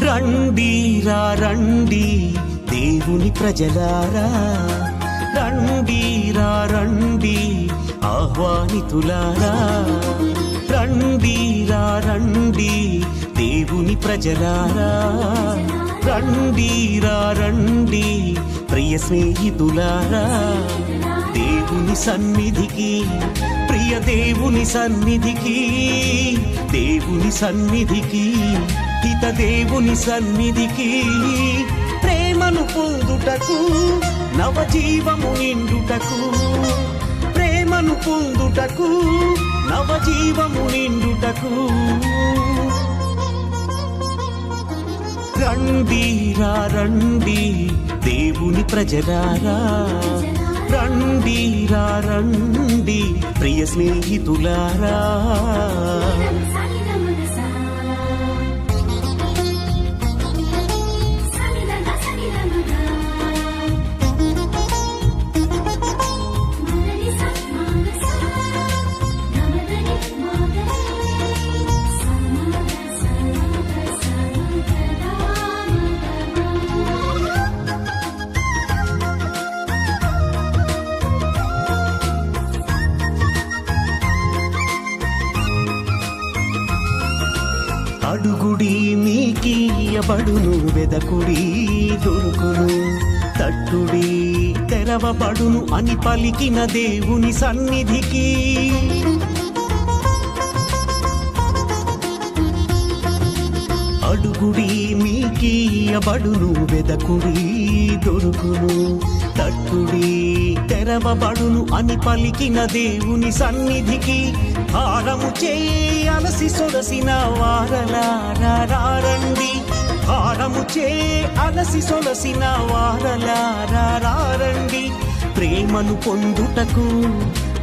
రండిరా రండి దేవుని ప్రజలారా, రండిరా రండి ఆహ్వానితులారా, రండిరా రండి దేవుని ప్రజలారా, రండిరా రండి ప్రియ స్నేహితులారా, దేవుని సన్నిధికి, ప్రియ దేవుని సన్నిధికి, దేవుని సన్నిధికి, హిత దేవుని సన్నిధికి, ప్రేమను పొందుటకు, నవజీవము నిండుటకు, ప్రేమను పొందుటకు, నవజీవము నిండుటకు, రండిరా రండి దేవుని ప్రజలారా, రండిరా రండి ప్రియ స్నేహితులారా. అడుగుడి మీకీయబడును, వెదకుడి దొరుకును, తట్టుడి తెరవబడును అని పలికిన దేవుని సన్నిధికి, అడుగుడి మీకీయబడును, వెదకుడి దొరుకును, తట్టుడి తెరవబడును అని పలికిన దేవుని సన్నిధికి, భారము చేయి అలసి సొలసిన వారలారా రండి, భారము చేయి అలసి సొలసిన వారలారా రండి, ప్రేమను పొందుటకు,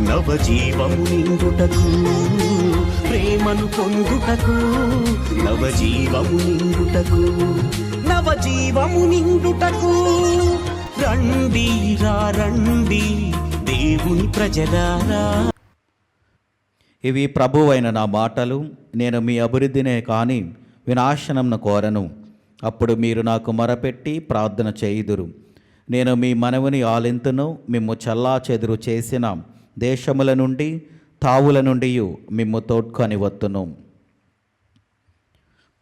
నవజీవము నిండుటకు, ప్రేమను పొందుటకు, నవజీవము నిండుటకు, నవజీవము నిండుటకు, రండిరా రండి దేవుని ప్రజలారా. ఇవి ప్రభువైన నా మాటలు. నేను మీ అభివృద్ధినే కానీ వినాశనంను కోరను. అప్పుడు మీరు నాకు మొరపెట్టి ప్రార్థన చేయుదురు. నేను మీ మనవిని ఆలింతును. మిమ్ము చల్లా చెదురు చేసిన దేశముల నుండి, తావుల నుండి మిమ్ము తోడ్కొని వత్తును.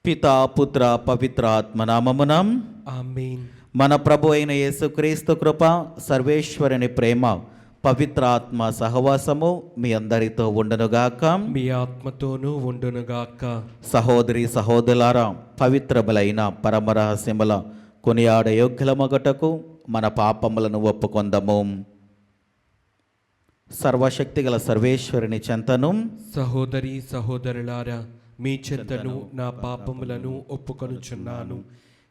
పితా పుత్ర పవిత్ర ఆత్మనామమున ఆమేన్. మన ప్రభు అయిన యేసుక్రీస్తు కృప, సర్వేశ్వరుని ప్రేమ, పవిత్రాత్మ సహవాసము మీ అందరితో ఉండునుగాక, మీ ఆత్మతోనూ ఉండునుగాక. సహోదరి సహోదరులారా, పవిత్రములైన పరమరహస్యముల కొనియాడ యోగ్యులమగుటకు మన పాపములను ఒప్పుకొందము. సర్వశక్తిగల సర్వేశ్వరుని చెంతను, సహోదరి సహోదరులారా, మీ చెంతను నా పాపములను ఒప్పుకొనుచున్నాను.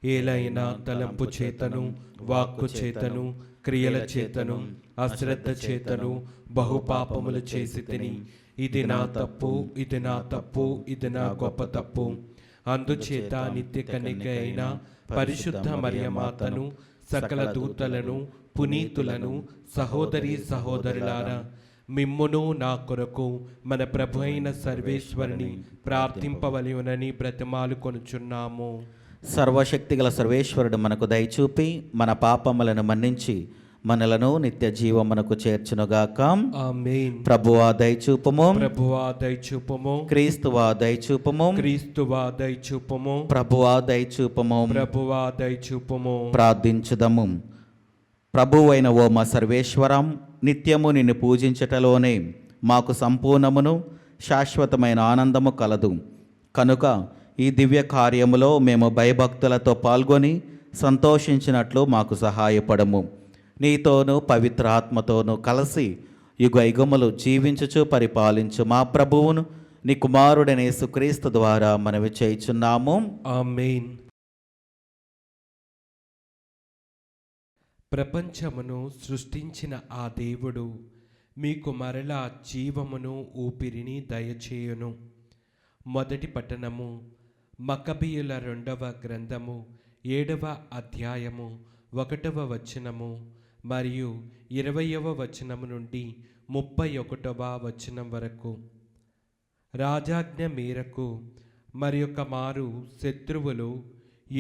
ఏలైనా తలంపు చేతను, వాక్కు చేతను, క్రియల చేతను, అశ్రద్ధ చేతను బహుపాపములు చేసి తిని, ఇది నా తప్పు, ఇది నా తప్పు, ఇది నా గొప్ప తప్పు. అందుచేత నిత్య కన్యక అయిన పరిశుద్ధ మరియమాతను, సకల దూతలను, పునీతులను, సహోదరి సహోదరులారా, మిమ్మును నా కొరకు మన ప్రభు అయిన సర్వేశ్వరుని ప్రార్థింపవలెనని బ్రతిమాలు కొనుచున్నాము. సర్వశక్తిగల సర్వేశ్వరుడు మనకు దయచూపి మన పాపములను మన్నించి మనలను నిత్య జీవమునకు చేర్చునుగాక. ఆమేన్. ప్రభువా దయచూపము, ప్రభువా దయచూపము, క్రీస్తువా దయచూపము, క్రీస్తువా దయచూపము, ప్రభువా దయచూపము. ప్రభువా దయచూపము. ప్రార్థించుదము. ప్రభువైన ఓ మా సర్వేశ్వరం, నిత్యము నిన్ను పూజించటలోనే మాకు సంపూర్ణమును శాశ్వతమైన ఆనందము కలదు. కనుక ఈ దివ్య కార్యములో మేము భయభక్తులతో పాల్గొని సంతోషించినట్లు మాకు సహాయపడము. నీతోనూ పవిత్ర ఆత్మతోనూ కలిసి యుగయుగములు జీవించుచు పరిపాలించు మా ప్రభువును నీ కుమారుడైన యేసుక్రీస్తు ద్వారా మనవి చేయుచున్నాము. ఆమేన్. ప్రపంచమును సృష్టించిన ఆ దేవుడు మీకు మరలా జీవమును ఊపిరిని దయచేయును. మొదటి పట్టణము మక్కబీయుల 2వ గ్రంథము 7వ అధ్యాయము 1వ వచనము మరియు 20వ వచనము నుండి 31వ వచనం వరకు. రాజాజ్ఞ మేరకు మరియొక మారు శత్రువులు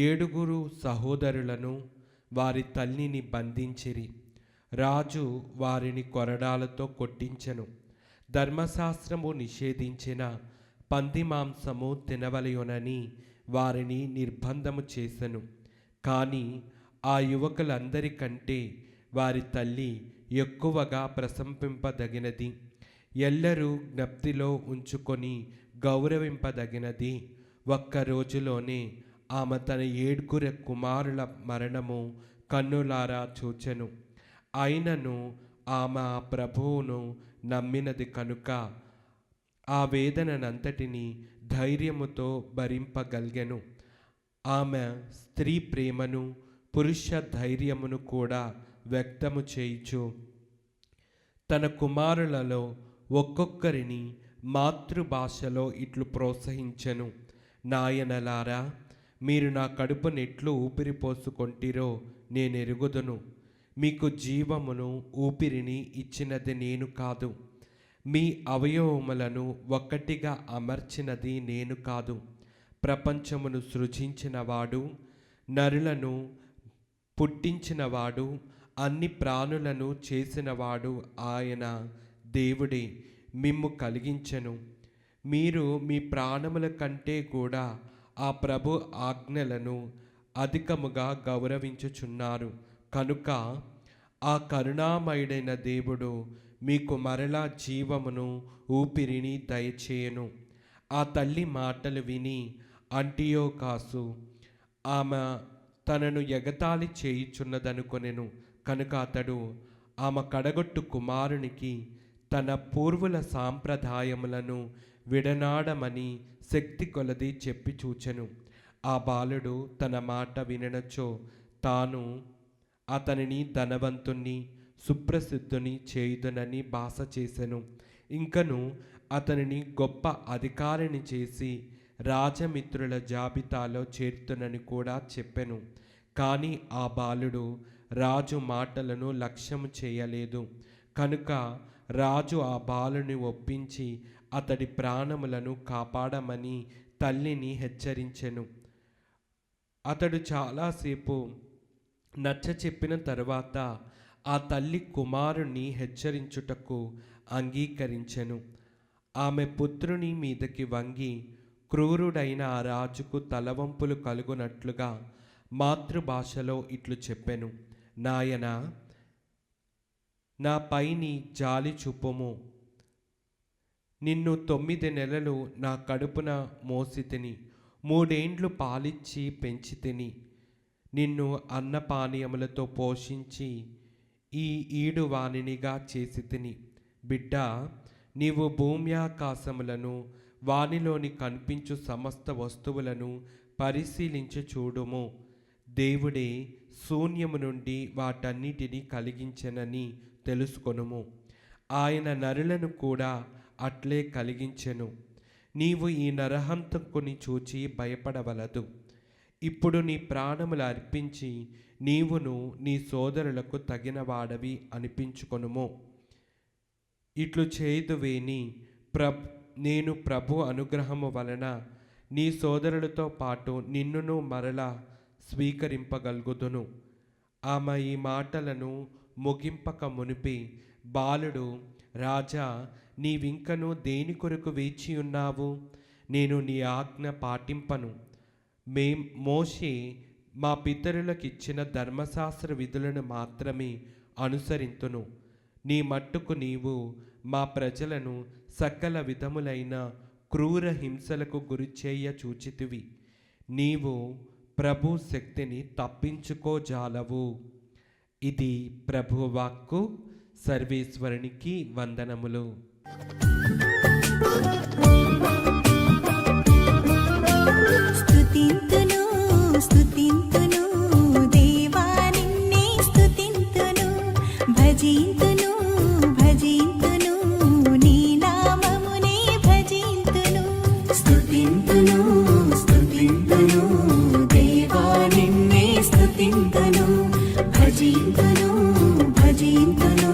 7 సహోదరులను వారి తల్లిని బంధించిరి. రాజు వారిని కొరడాలతో కొట్టించెను. ధర్మశాస్త్రము నిషేధించిన పంది మాంసము తినవలయునని వారిని నిర్బంధము చేసెను. కానీ ఆ యువకులందరికంటే వారి తల్లి ఎక్కువగా ప్రశంసింపదగినది, ఎల్లరూ జ్ఞప్తిలో ఉంచుకొని గౌరవింపదగినది. ఒక్క రోజులోనే ఆమె తన 7 కుమారుల మరణము కన్నులారా చూచెను. అయినను ఆమె ఆ ప్రభువును నమ్మినది కనుక ఆ వేదనంతటిని ధైర్యముతో భరింపగలిగెను. ఆమె స్త్రీ ప్రేమను పురుష ధైర్యమును కూడా వ్యక్తము చేయుచు తన కుమారులలో ఒక్కొక్కరిని మాతృభాషలో ఇట్లు ప్రోత్సహించెను. నాయనలారా, మీరు నా కడుపునెట్లు ఊపిరిపోసుకొంటిరో నేనెరుగుదును. మీకు జీవమును ఊపిరిని ఇచ్చినది నేను కాదు, మీ అవయవములను ఒక్కటిగా అమర్చినది నేను కాదు. ప్రపంచమును సృజించినవాడు, నరులను పుట్టించినవాడు, అన్ని ప్రాణులను చేసినవాడు ఆయన దేవుడే మిమ్ము కలిగించెను. మీరు మీ ప్రాణముల కంటే కూడా ఆ ప్రభు ఆజ్ఞలను అధికముగా గౌరవించుచున్నారు. కనుక ఆ కరుణామయుడైన దేవుడు మీకు మరలా జీవమును ఊపిరిని దయచేయను. ఆ తల్లి మాటలు విని అంటియోకాసు ఆమె తనను ఎగతాళి చేయుచున్నదనుకొనెను. కనుక అతడు ఆమె కడగొట్టు కుమారునికి తన పూర్వుల సాంప్రదాయములను విడనాడమని శక్తి కొలది చెప్పి చూచెను. ఆ బాలుడు తన మాట విననచో తాను అతనిని ధనవంతుణ్ణి సుప్రసిద్ధుని చేయుదునని భాష చేసెను. ఇంకను అతనిని గొప్ప అధికారిని చేసి రాజమిత్రుల జాబితాలో చేర్తునని కూడా చెప్పెను. కానీ ఆ బాలుడు రాజు మాటలను లక్ష్యము చేయలేదు. కనుక రాజు ఆ బాలుని ఒప్పించి అతడి ప్రాణములను కాపాడమని తల్లిని హెచ్చరించెను. అతడు చాలాసేపు నచ్చ చెప్పిన తరువాత ఆ తల్లి కుమారుణ్ణి హెచ్చరించుటకు అంగీకరించెను. ఆమె పుత్రుని మీదకి వంగి క్రూరుడైన ఆ రాజుకు తలవంపులు కలుగునట్లుగా మాతృభాషలో ఇట్లు చెప్పెను. నాయనా, నా పైని జాలి చూపుము. నిన్ను 9 నెలలు నా కడుపున మోసితిని, 3 ఏండ్లు పాలిచ్చి పెంచితిని. నిన్ను అన్నపానీయములతో పోషించి ఈ ఈడు వాణినిగా చేసి తిని. బిడ్డ, నీవు భూమ్యాకాశములను వానిలోని కనిపించు సమస్త వస్తువులను పరిశీలించి చూడుము. దేవుడే శూన్యము నుండి వాటన్నిటిని కలిగించెనని తెలుసుకొనుము. ఆయన నరులను కూడా అట్లే కలిగించెను. నీవు ఈ నరహంతకుని చూచి భయపడవలదు. ఇప్పుడు నీ ప్రాణములు అర్పించి నీవును నీ సోదరులకు తగిన వాడవి అనిపించుకొనుము. ఇట్లు చేయుదువేని నేను ప్రభు అనుగ్రహము వలన నీ సోదరులతో పాటు నిన్నును మరలా స్వీకరింపగలుగుదును. ఆమె ఈ మాటలను ముగింపక మునిపి బాలుడు, రాజా, నీవింకను దేని కొరకు వేచి ఉన్నావు? నేను నీ ఆజ్ఞ పాటింపను. మోషే మా పితరులకిచ్చిన ధర్మశాస్త్ర విధులను మాత్రమే అనుసరింతును. నీ మట్టుకు నీవు మా ప్రజలను సకల విధములైన క్రూర హింసలకు గురిచేయ చూచితివి. నీవు ప్రభు శక్తిని తప్పించుకోజాలవు. ఇది ప్రభు వాక్కు. సర్వేశ్వరునికి వందనములు. స్తుతింతును స్తుతింతును దేవా నిన్నే స్తుతింతును, భజింతును భజింతును నీ నామమునే భజింతును. స్తుతింతును స్తుతింతును దేవా నిన్నే స్తుతింతును, భజింతును భజింతును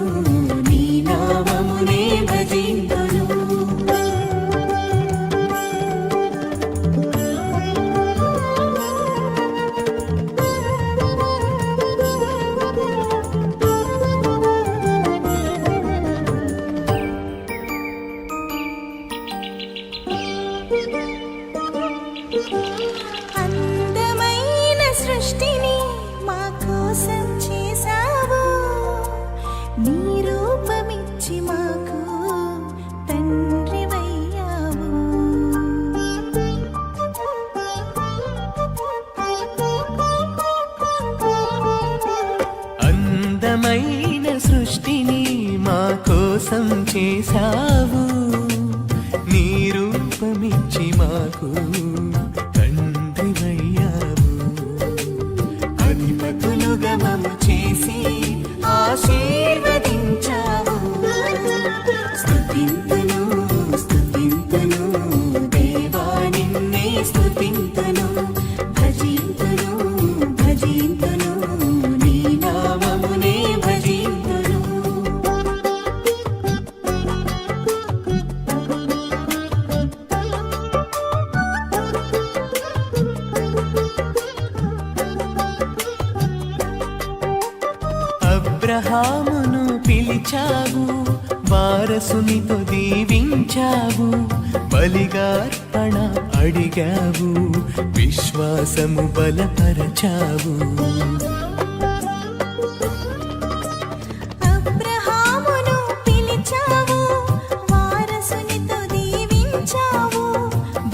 నీ నామమునే భజింతును. అందమైన సృష్టిని మా కోసం చేసావు, నీ రూపమిచ్చి మాకు తండ్రివయ్యావు. అందమైన సృష్టిని మా కోసం చేశావు, నీ రూపమిచ్చి మాకు తండ్రివయ్యావు. అధిపతులుగా మమ్ము చేసి ఆశీర్వదించావు. స్తుతింతును స్తుతింతును దేవా నిన్నే స్తుతింతును, భజింతును భజింతును నీ నామమునే భజింతును. అబ్రహామును పిలిచావు, వారసునితో దీవించావు, బలిగార్పణ అడిగావు, విశ్వాసము బలపరచావు. అబ్రహామును పిలిచావు, వారసునితో దీవించావు,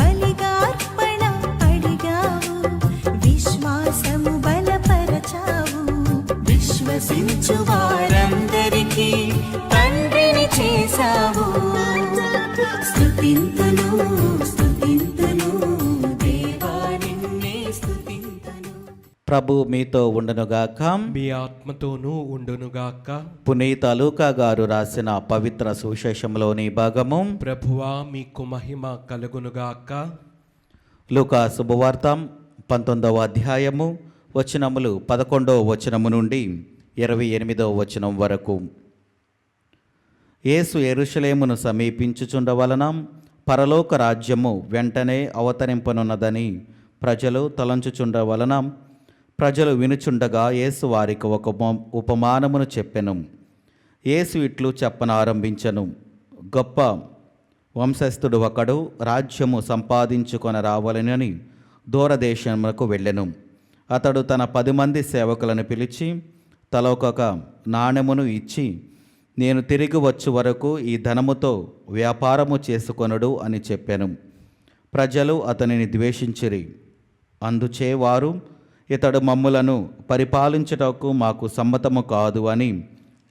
బలిగార్పణ అడిగావు, విశ్వాసము బలపరచావు. విశ్వసించు వారందరికీ తండ్రిని చేశావు. స్తుతింతును స్తుతింతును దేవా నిన్నే స్తుతింతును. ప్రభు మీతో ఉండునుగాక. మీ ఆత్మతోనూ ఉండునుగాక. పునీత లూకా గారు రాసిన పవిత్ర సువిశేషంలోని భాగము. ప్రభువా మీకు మహిమ కలుగునుగాక. లూకా శుభవార్త 19వ అధ్యాయము వచనములు 11వ వచనము నుండి 28వ వచనం వరకు. యేసు యెరూషలేమును సమీపించుచుండవలన పరలోక రాజ్యము వెంటనే అవతరింపనున్నదని ప్రజలు తలంచుచుండవలన ప్రజలు వినుచుండగా యేసు వారికి ఒక ఉపమానమును చెప్పెను. యేసు ఇట్లు చెప్పనారంభించెను. గొప్ప వంశస్థుడు ఒకడు రాజ్యము సంపాదించుకొని రావాలనని దూరదేశములకు వెళ్ళెను. అతడు తన 10 మంది సేవకులను పిలిచి తలొక నాణెమును ఇచ్చి, నేను తిరిగి వచ్చు వరకు ఈ ధనముతో వ్యాపారము చేసుకొనుడు అని చెప్పాను. ప్రజలు అతనిని ద్వేషించిరి. అందుచే వారు, ఇతడు మమ్ములను పరిపాలించుటకు మాకు సమ్మతము కాదు అని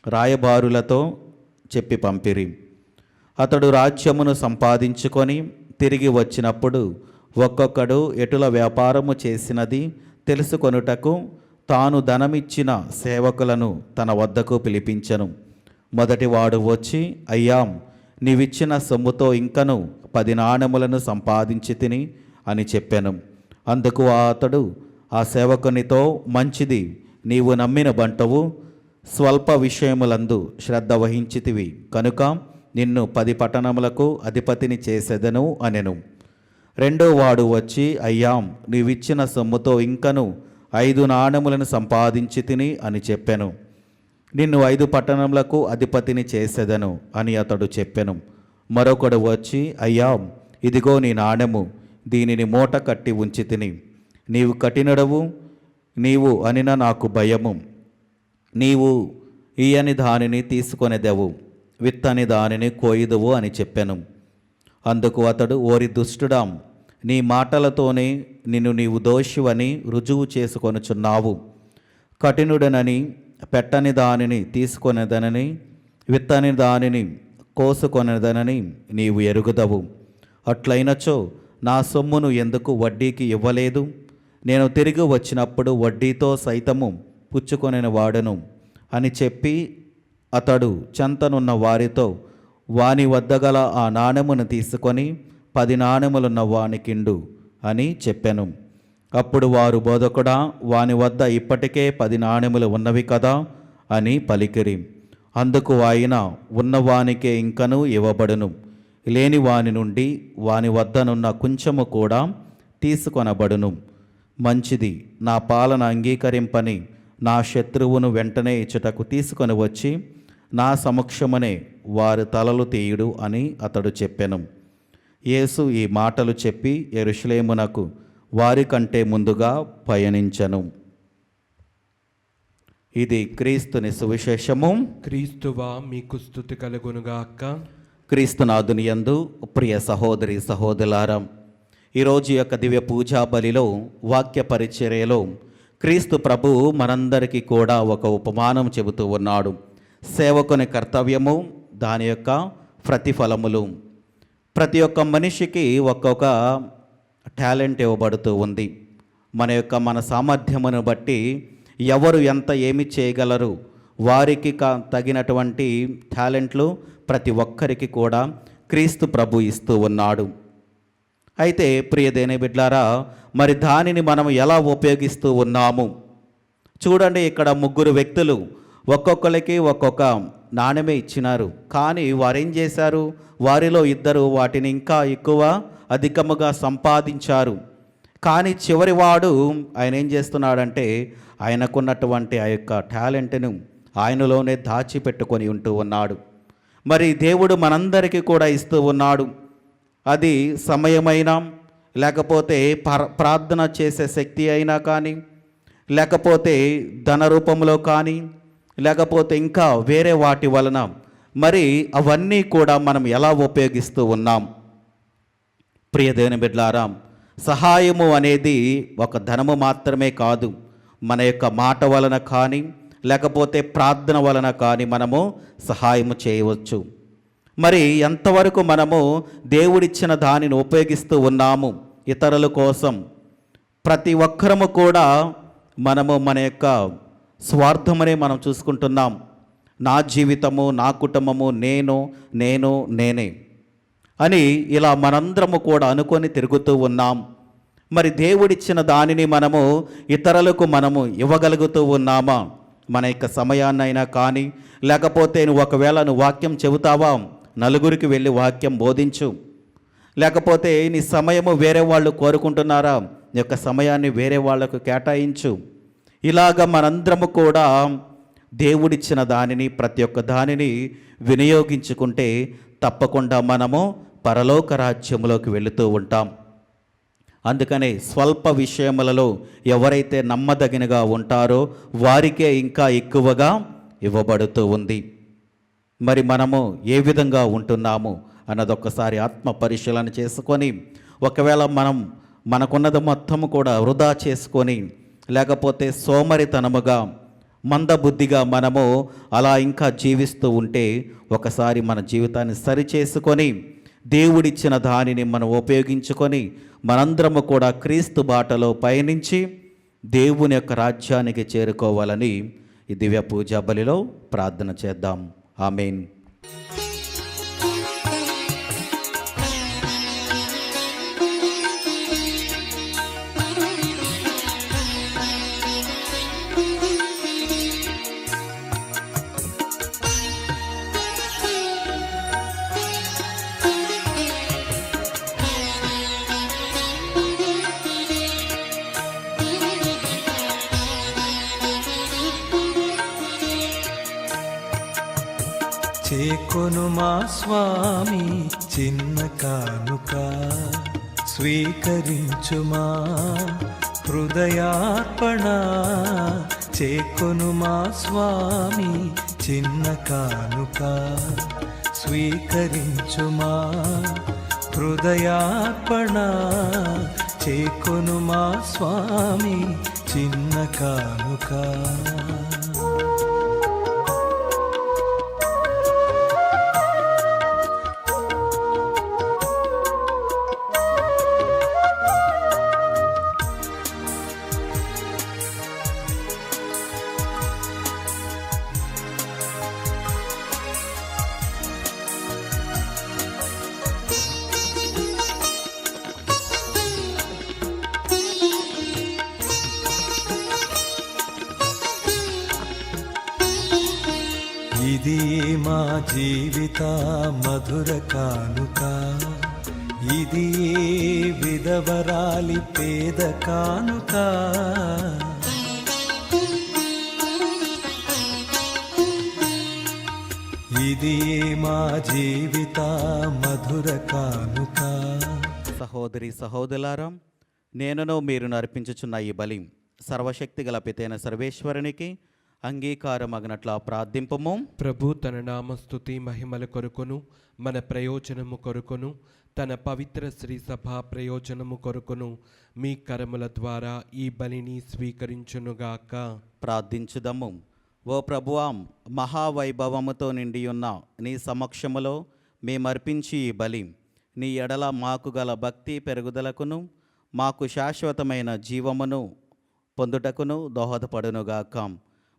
రాయబారులతో చెప్పి పంపిరి. అతడు రాజ్యమును సంపాదించుకొని తిరిగి వచ్చినప్పుడు ఒక్కొక్కడు ఎటుల వ్యాపారము చేసినది తెలుసుకొనుటకు తాను ధనమిచ్చిన సేవకులను తన వద్దకు పిలిపించెను. మొదటివాడు వచ్చి, అయ్యా, నీవిచ్చిన సొమ్ముతో ఇంకను 10 నాణెములను సంపాదించి తిని అని చెప్పాను. అందుకు అతడు ఆ సేవకునితో, మంచిది, నీవు నమ్మిన బంటవు, స్వల్ప విషయములందు శ్రద్ధ వహించితివి కనుక నిన్ను 10 పట్టణములకు అధిపతిని చేసేదను అనెను. రెండో వాడు వచ్చి, అయ్యా, నీవిచ్చిన సొమ్ముతో ఇంకను 5 నాణెములను సంపాదించి తిని అని చెప్పెను. నిన్ను 5 పట్టణములకు అధిపతిని చేసేదను అని అతడు చెప్పెను. మరొకడు వచ్చి, అయ్యా, ఇదిగో నీ నాణెము, దీనిని మూట కట్టి ఉంచి తిని. నీవు కఠినుడవు, నీవు అనిన నాకు భయము. నీవు ఈయని దానిని తీసుకొనేదెవు, విత్తని దానిని కోయిదువు అని చెప్పెను. అందుకు అతడు, ఓరి దుష్టుడా, నీ మాటలతోనే నిన్ను నీవు దోషివని రుజువు చేసుకొనుచున్నావు. కఠినుడనని పెట్టని దానిని తీసుకొనేదనని విత్తని దానిని కోసుకొనేదనని నీవు ఎరుగుదవు. అట్లయినచో నా సొమ్మును ఎందుకు వడ్డీకి ఇవ్వలేదు? నేను తిరిగి వచ్చినప్పుడు వడ్డీతో సైతము పుచ్చుకొనిన వాడను అని చెప్పి అతడు చెంతనున్న వారితో వాని వద్ద గల ఆ నాణెమును తీసుకొని 10 నాణెములున్న వానికిండు అని చెప్పెను. అప్పుడు వారు, బోధకుడా, వాని వద్ద ఇప్పటికే 10 నాణెములు ఉన్నవి కదా అని పలికిరి. అందుకు ఆయన, ఉన్నవానికే ఇంకనూ ఇవ్వబడును, లేని వాని నుండి వాని వద్దనున్న కొంచెము కూడా తీసుకొనబడును. మంచిది, నా పాలన అంగీకరింపని నా శత్రువును వెంటనే ఇచ్చుటకు తీసుకొని వచ్చి నా సమక్షమునే వారి తలలు తీయుడు అని అతడు చెప్పెను. యేసు ఈ మాటలు చెప్పి యెరూషలేమునకు వారికంటే ముందుగా పయనించెను. ఇది క్రీస్తుని సువిశేషము. క్రీస్తువా మీకు స్తుతి కలుగునుగాక. క్రీస్తునాథుని యందు ప్రియ సహోదరి సహోదరులారా, ఈరోజు యొక్క దివ్య పూజా బలిలో వాక్య పరిచర్యలో క్రీస్తు ప్రభువు మనందరికీ కూడా ఒక ఉపమానం చెబుతూ ఉన్నాడు. సేవకుని కర్తవ్యము, దాని యొక్క ప్రతిఫలములు. ప్రతి ఒక్క మనిషికి ఒక్కొక్క టాలెంట్ ఇవ్వబడుతూ ఉంది. మన సామర్థ్యమును బట్టి ఎవరు ఎంత ఏమి చేయగలరు, వారికి తగినటువంటి టాలెంట్లు ప్రతి ఒక్కరికి కూడా క్రీస్తు ప్రభు ఇస్తూ ఉన్నాడు. అయితే ప్రియ దేని బిడ్లారా, మరి దానిని మనం ఎలా ఉపయోగిస్తూ ఉన్నాము? చూడండి, ఇక్కడ 3 వ్యక్తులు ఒక్కొక్కరికి ఒక్కొక్క నాణ్యమే ఇచ్చినారు. కానీ వారేం చేశారు? వారిలో 2 వాటిని ఇంకా ఎక్కువ అధికముగా సంపాదించారు. కానీ చివరి వాడు ఆయన ఏం చేస్తున్నాడంటే ఆయనకున్నటువంటి ఆ యొక్క టాలెంట్ను ఆయనలోనే దాచిపెట్టుకొని ఉంటూ ఉన్నాడు. మరి దేవుడు మనందరికీ కూడా ఇస్తూ ఉన్నాడు. అది సమయమైనా, లేకపోతే ప్రార్థన చేసే శక్తి అయినా కానీ, లేకపోతే ధన రూపంలో కానీ, లేకపోతే ఇంకా వేరే వాటి వలన, మరి అవన్నీ కూడా మనం ఎలా ఉపయోగిస్తూ ఉన్నాం? ప్రియ దేవుని బిడ్డలారా, సహాయము అనేది ఒక ధనము మాత్రమే కాదు. మన యొక్క మాట వలన కానీ, లేకపోతే ప్రార్థన వలన కానీ మనము సహాయము చేయవచ్చు. మరి ఎంతవరకు మనము దేవుడిచ్చిన దానిని ఉపయోగిస్తూ ఉన్నాము ఇతరుల కోసం? ప్రతి ఒక్కరము కూడా మనము మన యొక్క స్వార్థమనే మనం చూసుకుంటున్నాం. నా జీవితము, నా కుటుంబము, నేనే అని ఇలా మనందరము కూడా అనుకొని తిరుగుతూ ఉన్నాం. మరి దేవుడిచ్చిన దానిని మనము ఇతరులకు మనము ఇవ్వగలుగుతూ ఉన్నామా? మన యొక్క సమయాన్నైనా కానీ, లేకపోతే ఒకవేళ నువ్వు వాక్యం చెబుతావా, నలుగురికి వెళ్ళి వాక్యం బోధించు. లేకపోతే నీ సమయము వేరే వాళ్ళు కోరుకుంటున్నారా, నీ యొక్క సమయాన్ని వేరే వాళ్లకు కేటాయించు. ఇలాగ మనందరము కూడా దేవుడిచ్చిన దానిని, ప్రతి ఒక్క దానిని వినియోగించుకుంటే తప్పకుండా మనము పరలోక రాజ్యములోకి వెళుతూ ఉంటాం. అందుకనే స్వల్ప విషయములలో ఎవరైతే నమ్మదగినగా ఉంటారో వారికే ఇంకా ఎక్కువగా ఇవ్వబడుతూ ఉంది. మరి మనము ఏ విధంగా ఉంటున్నాము అన్నదొక్కసారి ఆత్మ పరిశీలన చేసుకొని, ఒకవేళ మనకున్నది మొత్తము కూడా వృధా చేసుకొని, లేకపోతే సోమరితనముగా, మందబుద్ధిగా మనము అలా ఇంకా జీవిస్తూ ఉంటే, ఒకసారి మన జీవితాన్ని సరిచేసుకొని దేవుడిచ్చిన దానిని మనం ఉపయోగించుకొని మనందరము కూడా క్రీస్తు బాటలో పయనించి దేవుని యొక్క రాజ్యానికి చేరుకోవాలని ఈ దివ్య పూజా బలిలో ప్రార్థన చేద్దాం. ఆమేన్. చేకొనుమా స్వామి చిన్న కానుక స్వీకరించుమా హృదయార్పణ చేకొనుమా స్వామి చిన్న కానుక స్వీకరించుమా హృదయార్పణ చేకొనుమా స్వామి చిన్న కానుక. ఇది మా జీవిత మధుర కానుక, ఇది విధవరాలి పేద కానుక. ఇది మా జీవిత మధుర కానుక. సహోదరి సహోదరులారా, నేనును మీరు అర్పించుచున్న ఈ బలి సర్వశక్తి గల పితైన సర్వేశ్వరునికి అంగీకారమగినట్లా ప్రార్థింపము. ప్రభు తన నామస్తుతి మహిమల కొరకును మన ప్రయోజనము కొరకును తన పవిత్ర శ్రీ సభ ప్రయోజనము కొరకును మీ కరముల ద్వారా ఈ బలిని స్వీకరించునుగాక. ప్రార్థించుదము. ఓ ప్రభువా, మహావైభవముతో నిండియున్న నీ సమక్షములో మేమర్పించి ఈ బలి నీ ఎడల మాకు గల భక్తి పెరుగుదలకును మాకు శాశ్వతమైన జీవమును పొందుటకును దోహదపడునుగాక.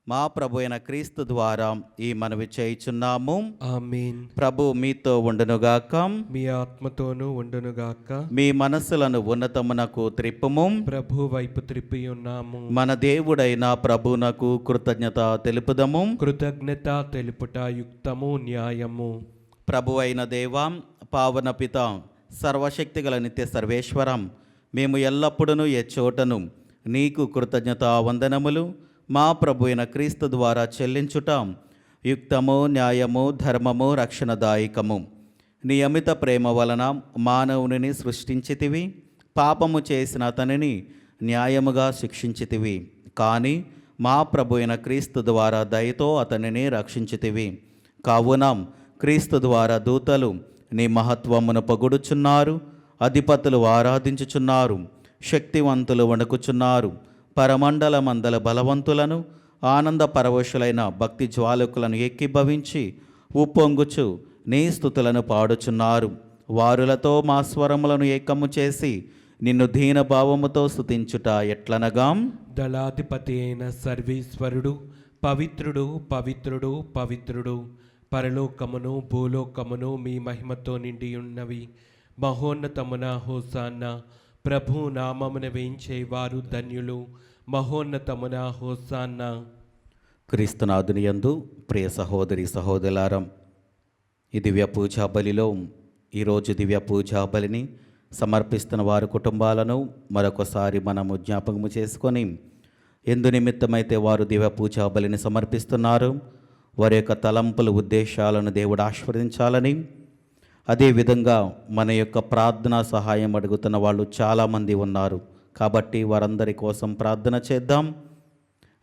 మా ప్రభు అయిన క్రీస్తు ద్వారా ఈ మనవి చేయుచున్నాము. ఆమేన్. ప్రభు మీతో ఉండునుగాక, మీ ఆత్మతోనూ ఉండునుగాక. మీ మనస్సులను ఉన్నతమునకు త్రిప్పుము. ప్రభు వైపు త్రిప్పి ఉన్నాము. మన దేవుడైన ప్రభునకు కృతజ్ఞత తెలుపుదము. కృతజ్ఞత తెలుపుట యుక్తము న్యాయము. ప్రభు అయిన దేవా, పావన పిత, సర్వశక్తి గల నిత్య సర్వేశ్వరం, మేము ఎల్లప్పుడూ ఎచ్చోటను నీకు కృతజ్ఞత వందనములు మా ప్రభు అయిన క్రీస్తు ద్వారా చెల్లించుట యుక్తము, న్యాయము, ధర్మము, రక్షణదాయకము. నీ అమిత ప్రేమ వలన మానవుని సృష్టించితివి, పాపము చేసిన అతనిని న్యాయముగా శిక్షించితివి. కానీ మా ప్రభు అయిన క్రీస్తు ద్వారా దయతో అతనిని రక్షించితివి. కావున క్రీస్తు ద్వారా దూతలు నీ మహత్వమును పొగుడుచున్నారు, అధిపతులు ఆరాధించుచున్నారు, శక్తివంతులు వణుకుచున్నారు, పరమండల మందల బలవంతులను ఆనంద పరవశులైన భక్తి జ్వాలకులను ఎక్కిభవించి ఉప్పొంగుచు నీ స్తుతులను పాడుచున్నారు. వారులతో మా స్వరములను ఏకము చేసి నిన్ను దీనభావముతో స్తుతించుట ఎట్లనగా, దళాధిపతి అయిన సర్వేశ్వరుడు పవిత్రుడు పవిత్రుడు పవిత్రుడు, పరలోకమును భూలోకమును మీ మహిమతో నిండి ఉన్నవి. మహోన్నతమున హోసాన్న. ప్రభు నామమున వేయించేవారు ధన్యులు. మహోన్నతమున హోసాన్న. క్రీస్తునాథుని యందు ప్రియ సహోదరి సహోదరులారా, ఈ దివ్య పూజా బలిలో ఈరోజు దివ్య పూజా బలిని సమర్పిస్తున్న వారి కుటుంబాలను మరొకసారి మనము జ్ఞాపకము చేసుకొని, ఎందు నిమిత్తమైతే వారు దివ్య పూజా బలిని సమర్పిస్తున్నారు వారి యొక్క తలంపుల ఉద్దేశాలను దేవుడు ఆశీర్వదించాలని, అదేవిధంగా మన యొక్క ప్రార్థనా సహాయం అడుగుతున్న వాళ్ళు చాలామంది ఉన్నారు. కాబట్టి వారందరి కోసం ప్రార్థన చేద్దాం.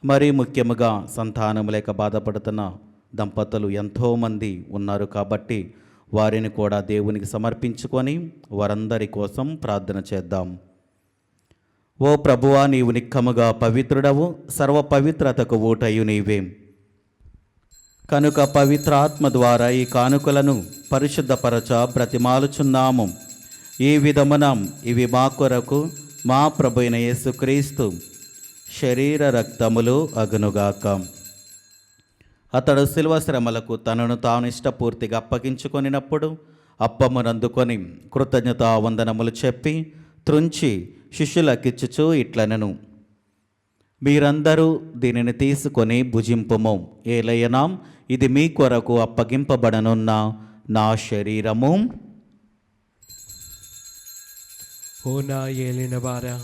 మరీ ముఖ్యముగా సంతానం లేక బాధపడుతున్న దంపతులు ఎంతోమంది ఉన్నారు. కాబట్టి వారిని కూడా దేవునికి సమర్పించుకొని వారందరి కోసం ప్రార్థన చేద్దాం. ఓ ప్రభువా, నీవు నిక్కముగా పవిత్రుడవు, సర్వ పవిత్రతకు ఊటయు నీవే. కనుక పవిత్రాత్మ ద్వారా ఈ కానుకలను పరిశుద్ధపరచ బ్రతిమాలుచున్నాము. ఈ విధమున ఇవి మా కొరకు మా ప్రభు అయిన యేసుక్రీస్తు శరీర రక్తములు అగునుగాక. అతడు శిలువ శ్రమలకు తనను తాను ఇష్టపూర్తిగా అప్పగించుకొనినప్పుడు అప్పమునందుకొని కృతజ్ఞతా వందనములు చెప్పి త్రుంచి శిష్యులకిచ్చుచూ ఇట్లనెను, మీరందరూ దీనిని తీసుకొని భుజింపుము. ఏలయనా ఇది మీ కొరకు అప్పగింపబడనున్న నా శరీరము. ఓ నా ఏలినవారా,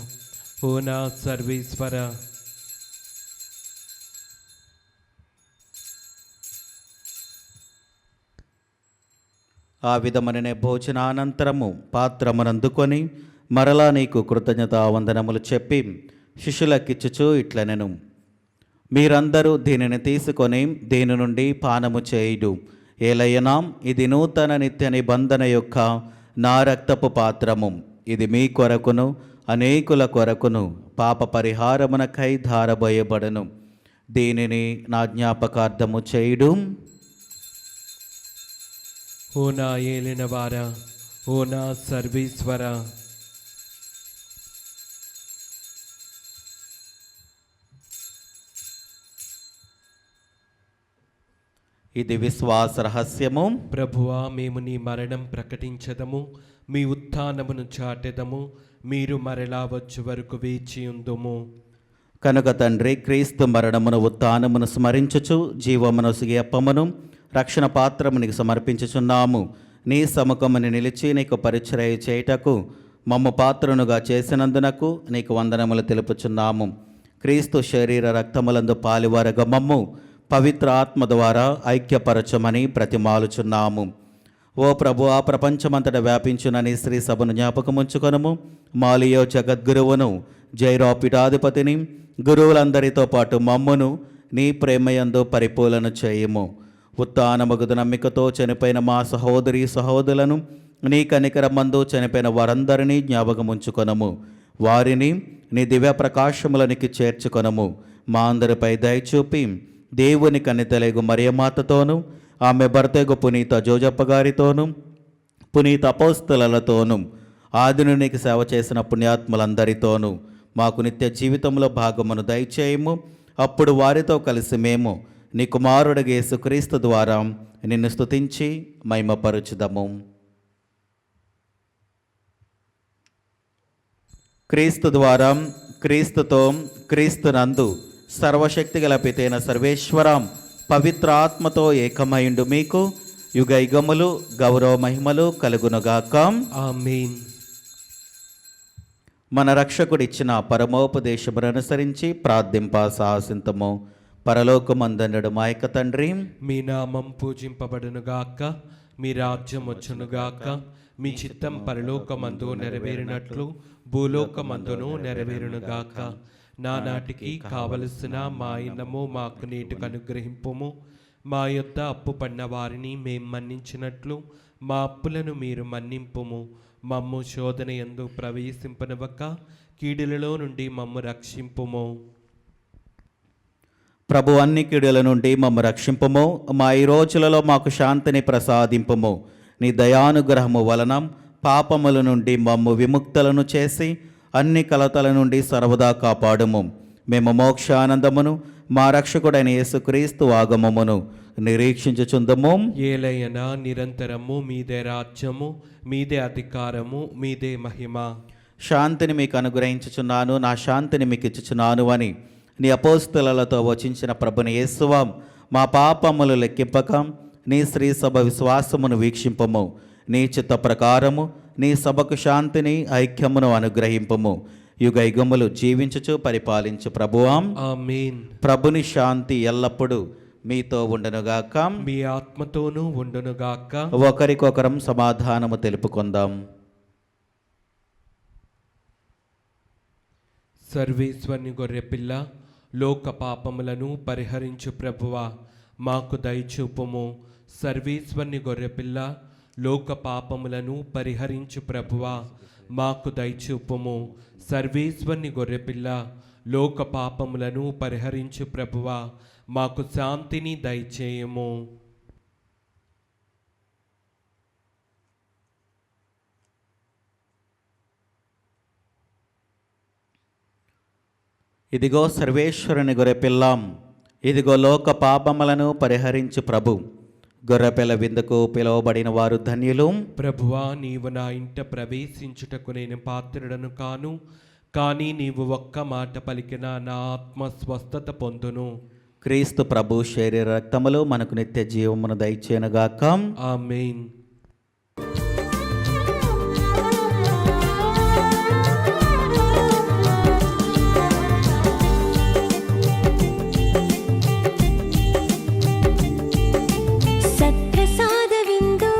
ఓ నా సర్వేశ్వర, ఆ విధముననే భోజనానంతరము పాత్రమునందుకొని మరలా నీకు కృతజ్ఞతావందనములు చెప్పి శిష్యులకిచ్చుచు ఇట్లనెను, మీరందరూ దీనిని తీసుకొని దీని నుండి పానము చేయుడు. ఏలయనా ఇది నూతన నిత్య నిబంధన యొక్క నా రక్తపు పాత్రము. ఇది మీ కొరకును అనేకుల కొరకును పాప పరిహారమునకై ధారబోయబడును. దీనిని నా జ్ఞాపకార్థము చేయుడు. ఓ నా ఏలినవారా, ఓ నా సర్వేశ్వర, ఇది విశ్వాస రహస్యము. ప్రభువా, మేము నీ మరణం ప్రకటించదము, మీ ఉత్థానమును చాటెదము, మీరు మరలా వచ్చు వరకు వేచి ఉందుము. కనుక తండ్రి, క్రీస్తు మరణమును ఉత్థానమును స్మరించుచు జీవమును అప్పమును రక్షణ పాత్రము నీకు సమర్పించుచున్నాము. నీ సముఖముని నిలిచి నీకు పరిచర్య చేయుటకు మమ్ము పాత్రనుగా చేసినందునకు నీకు వందనములు తెలుపుచున్నాము. క్రీస్తు శరీర రక్తములందు పాలివారగా మమ్ము పవిత్ర ఆత్మ ద్వారా ఐక్యపరచమని ప్రతిమాలుచున్నాము. ఓ ప్రభు, ఆ ప్రపంచమంతట వ్యాపించునని శ్రీ సభను జ్ఞాపకముంచుకొనుము. మాలియో జగద్గురువును, జైరా పీఠాధిపతిని, గురువులందరితో పాటు మమ్మును నీ ప్రేమయందు పరిపూలన చేయుము. ఉత్థానమగుదు నమ్మికతో చనిపోయిన మా సహోదరి సహోదరులను నీ కనికరమందు చనిపోయిన వారందరినీ జ్ఞాపకముంచుకొనము. వారిని నీ దివ్య ప్రకాశములనికి చేర్చుకొనము. మా అందరిపై దయచూపి దేవుని కన్నితలేగు మరియమాతతోనూ ఆమె భర్తగు పునీత జోజప్ప గారితోనూ పునీత అపోస్తలతోనూ ఆదిను నీకు సేవ చేసిన పుణ్యాత్ములందరితోనూ మాకు నిత్య జీవితంలో భాగమును దయచేయము. అప్పుడు వారితో కలిసి మేము నీ కుమారుడు యేసుక్రీస్తు ద్వారా నిన్ను స్తుతించి మహిమపరచుదము. క్రీస్తు ద్వారా, క్రీస్తుతో, క్రీస్తునందు సర్వశక్తిగల పితైన సర్వేశ్వరం పవిత్ర ఆత్మతో ఏకమైండు మీకు యుగ యుగములు గౌరవ మహిమలు కలుగునుగాక. ఆమేన్. మన రక్షకుడిచ్చిన పరమోపదేశమును అనుసరించి ప్రార్థింప సాహసింతము. పరలోకమందనుడు మా యొక్క తండ్రి, మీ నామం పూజింపబడునుగాక, మీ రాజ్యం వచ్చునుగాక, మీ చిత్తం పరలోకమందు నెరవేరినట్లు భూలోకమందును నెరవేరునుగాక. నానాటికి కావలసిన మా ఇన్నము మాకు నేటికి అనుగ్రహింపుము. మా యొద్ద అప్పు పడిన వారిని మేం మన్నించినట్లు మా అప్పులను మీరు మన్నింపుము. మమ్ము శోధన యందు ప్రవేశింపనివ్వక కీడులలో నుండి మమ్ము రక్షింపుము. ప్రభు, అన్ని కీడుల నుండి మమ్ము రక్షింపుము. మా ఈ రోజులలో మాకు శాంతిని ప్రసాదింపుము. నీ దయానుగ్రహము వలన పాపముల నుండి మమ్ము విముక్తులను చేసి అన్ని కలతల నుండి సర్వదా కాపాడుము. మేము మోక్షానందమును మా రక్షకుడైన యేసుక్రీస్తు ఆగమమును నిరీక్షించుచుందము. ఏలయనా నిరంతరము మీదే రాజ్యము, మీదే అధికారము, మీదే మహిమ. శాంతిని మీకు అనుగ్రహించుచున్నాను, నా శాంతిని మీకు ఇచ్చుచున్నాను అని నీ అపోస్తలతో వచించిన ప్రభుని యేసువా, మా పాపములు లెక్కింపక నీ శ్రీ సభ విశ్వాసమును వీక్షింపము. నీ చిత్త ప్రకారము నీ సభకు శాంతిని ఐక్యమును అనుగ్రహింపము. యుగ యుగములు జీవించుచు పరిపాలించు ప్రభువాం. ఆమేన్. ప్రభుని శాంతి ఎల్లప్పుడూ మీతో ఉండునుగాక, మీ ఆత్మతోనూ ఉండునుగాక. ఒకరికొకరం సమాధానము తెలుపుకుందాం. సర్వేశ్వరుని గొర్రెపిల్ల, లోక పాపములను పరిహరించు ప్రభువా, మాకు దయచూపుము. సర్వేశ్వరుని గొర్రెపిల్ల, లోక పాపములను పరిహరించు ప్రభువా, మాకు దయచూపుము. సర్వేశ్వరుని గొర్రెపిల్ల, లోక పాపములను పరిహరించు ప్రభువా, మాకు శాంతిని దయచేయము. ఇదిగో సర్వేశ్వరుని గొర్రెపిల్లాం, ఇదిగో లోక పాపములను పరిహరించు ప్రభు. గొర్రెపిల్ల విందుకు పిలువబడిన వారు ధన్యులు. ప్రభువా, నీవు నా ఇంట ప్రవేశించుటకు నేను పాత్రుడను కాను, కానీ నీవు ఒక్క మాట పలికిన నా ఆత్మ స్వస్థత పొందును. క్రీస్తు ప్రభు శరీర రక్తములు మనకు నిత్య జీవమును దయచేయనుగాక. ఆమేన్. సత్ప్రసాద విందు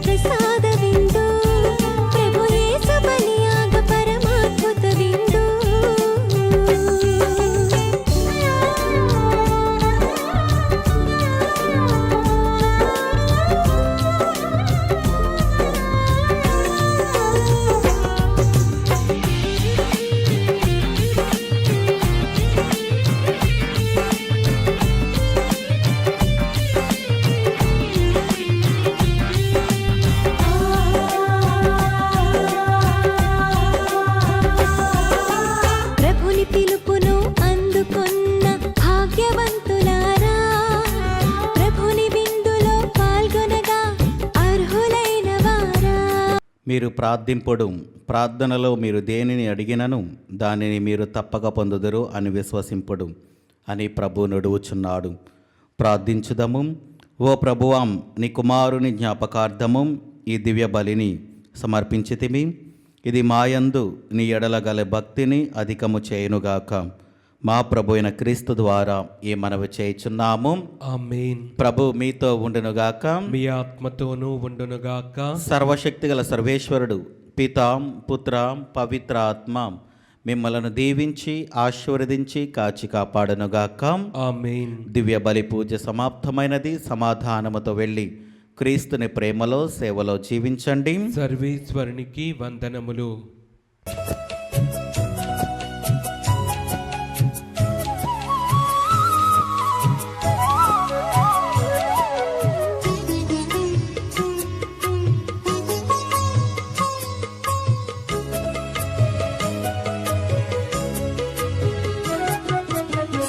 ప్రసాద విందు ప్రభు యేసు బలియాగ పరమాద్భుత విందు ప్రభుని పిలుపును అందుకున్న భాగ్యవంతులారా ప్రభుని విందులో పాల్గొనగా అర్హులైన వారా మీరు ప్రార్థింపుడు, ప్రార్థనలో మీరు దేనిని అడిగినను దానిని మీరు తప్పక పొందుదురు అని విశ్వసింపుడు అని ప్రభు నడువుచున్నాడు. ప్రార్థించుదము. ఓ ప్రభువాం, నీ కుమారుని జ్ఞాపకార్థము ఈ దివ్య బలిని సమర్పించితిమి. ఇది మాయందు నీ ఎడల గల భక్తిని అధికము చేయునుగాక. మా ప్రభు అయిన క్రీస్తు ద్వారా ఈ మనవి చేయుచున్నాము. ఆమేన్. ప్రభు మీతో ఉండునుగాక. మీ ఆత్మతోనూ ఉండునుగాక. సర్వశక్తిగల సర్వేశ్వరుడు పితా పుత్ర పవిత్ర ఆత్మ మిమ్మలను దీవించి ఆశీర్వదించి కాచి కాపాడనుగాక. ఆమేన్. దివ్య బలి పూజ సమాప్తమైనది. సమాధానముతో వెళ్ళి క్రీస్తుని ప్రేమలో సేవలో జీవించండి. సర్వేశ్వరునికి వందనములు.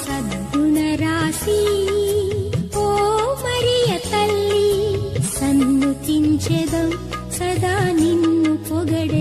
సద్గుణరాశి ఓ మరియ తల్లి సన్నుతించెదం సదా నిన్ను పొగడే